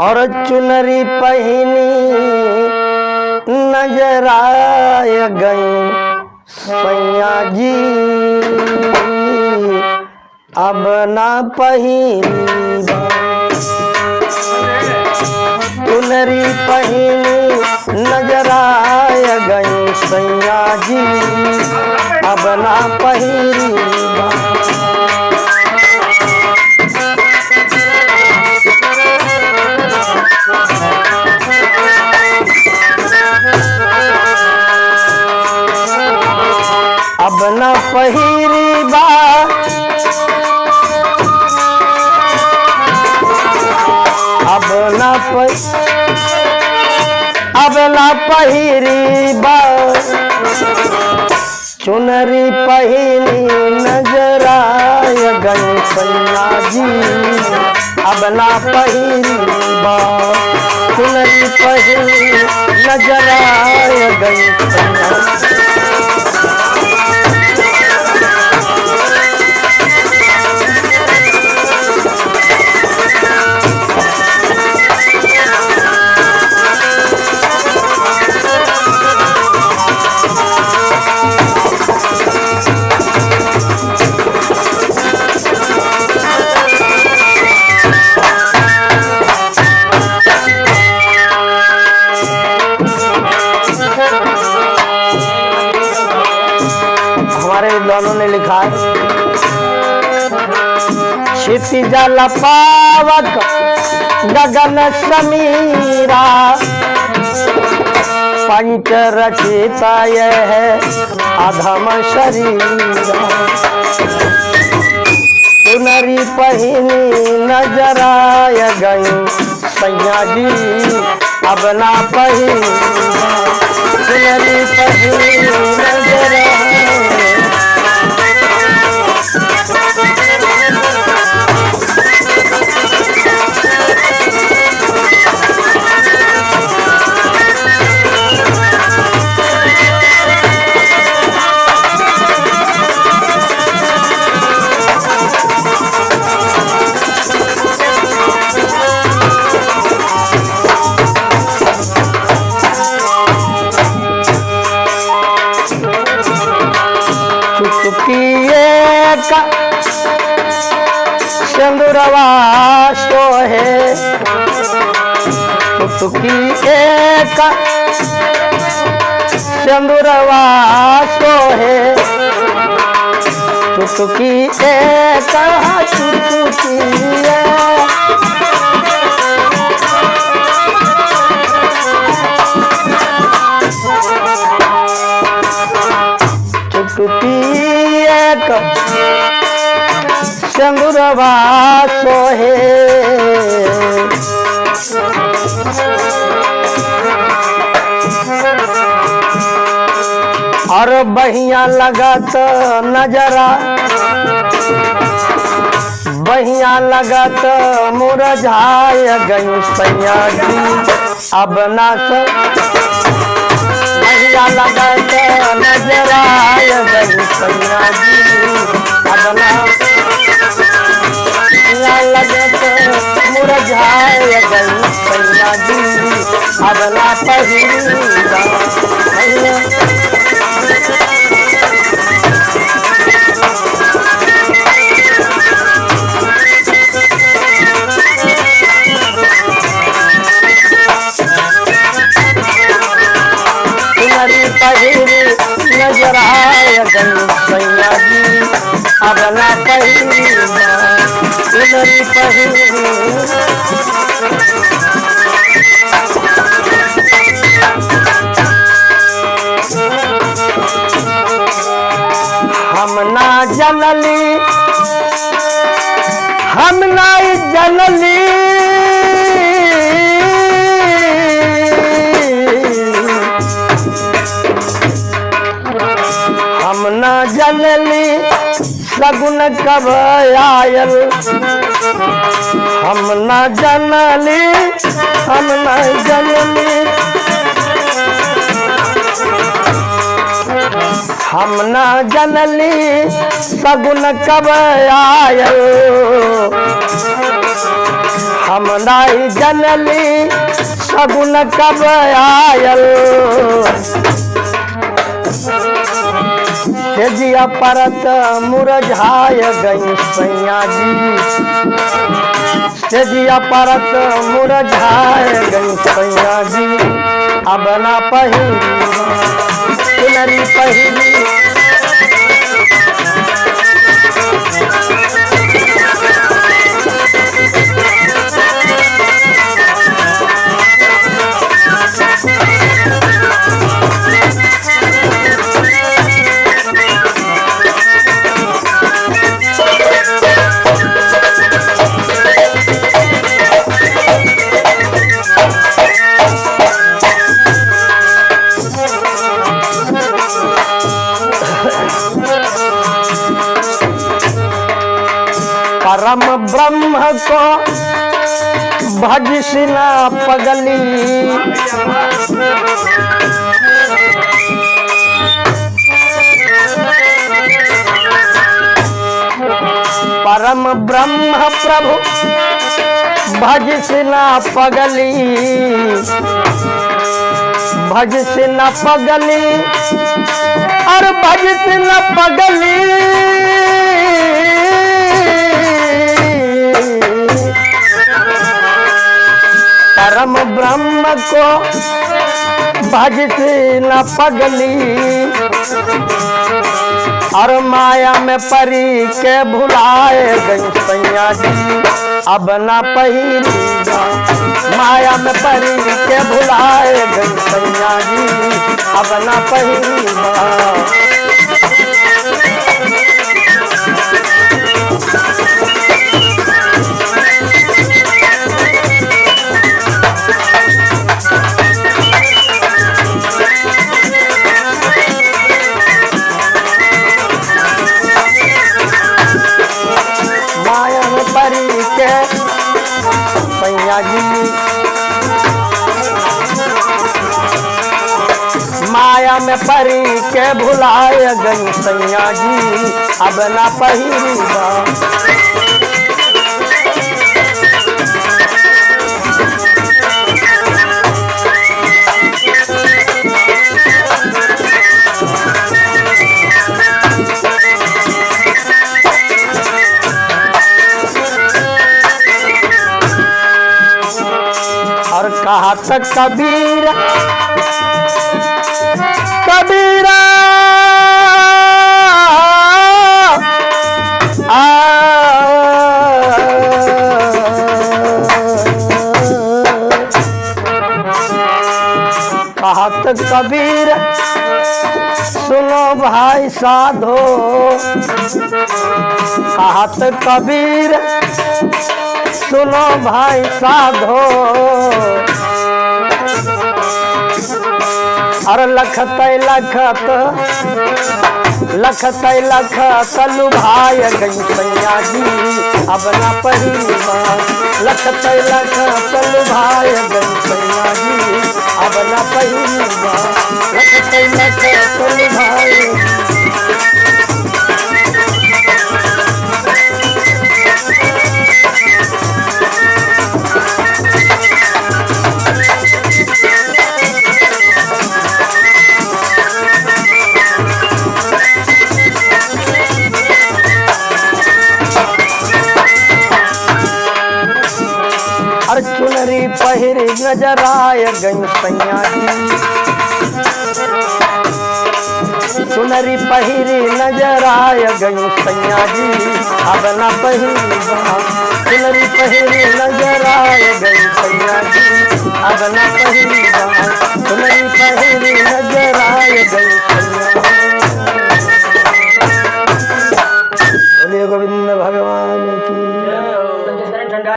और चुनरी पहनी नजर आय गई सैया जी, अब ना पहिरी चुनरी पहनी नजर आय गई सैया जी, अब ना पहिरी अब न पहिरी बा, अब न पहिरी बा चुनरी पहनी नजर आय गई सैया जी, अब न पहिरी बा चुनरी पहनी नजर आय गई सैया जी। हमारे दोनों ने लिखा है, क्षितिजल पावक गगन समीरा, पंच रचिता यह है अधम शरीरा, चुनरी पहनी नजर आय गई सैया जी, अब ना पहिरी चुनरी पहनी नजर सिंदूरवा सोहे, चुटकी एक सिंदूरवा सोहे, चुटकी एक चुटकी एक सिंदूरवा सोहे, और बहिया लगत नजरा, बहिया लगत मुरझाय गई सैया जी, अब ना बहिया लगत नजर आय गई सैया जी, अब ना लगत मुरझाय गई सैया जी, अब ना पहिरी नजर आय गई सैया जी, अब ना पहिरी चुनरी पहिरी हम ना जनली, हम ना जनली हम ना जनली सगुन कब आयल, हम ना जनली, हम ना जनली, हम ना जनली सगुन कब आयल, हम नाई जनली सगुन कब आयल तेजिया परत मुरझाय गई सैया जी तेजिया परत मुरझाय गई सैया जी अब ना पहिरी चुनरी पहिरी परम ब्रह्म को भजसिना पगली परम ब्रह्म प्रभु भजसिना पगली भजसिना पगली और भजसिना पगली परम ब्रह्म को भजती न पगली और माया में परी के भुलाए गई सैया जी अब ना पहिरीगा माया में परी के भुलाए गई सैया जी अब ना पहिरीगा सैया जी माया में परी के भुलाए गई सैया जी अब ना पहिरीगा और कहा तक कबीरा कबीरा कहा तक कबीर सुनो भाई साधो कहा तक कबीर सुनो भाई साधो और लखत लखत लुभाय गई सैया जी अब ना पहिरीगा लखत लुभाय गई सैया जी अब ना पहिरीगा लखत लुभाय चुनरी पहिरी नजर आय गई सैया जी चुनरी पहिरी नजर आय गई सैया जी अब ना पहिरीगा चुनरी पहिरी नजर आय गई सैया जी अब ना पहिरीगा चुनरी पहिरी नजर आय गई सैया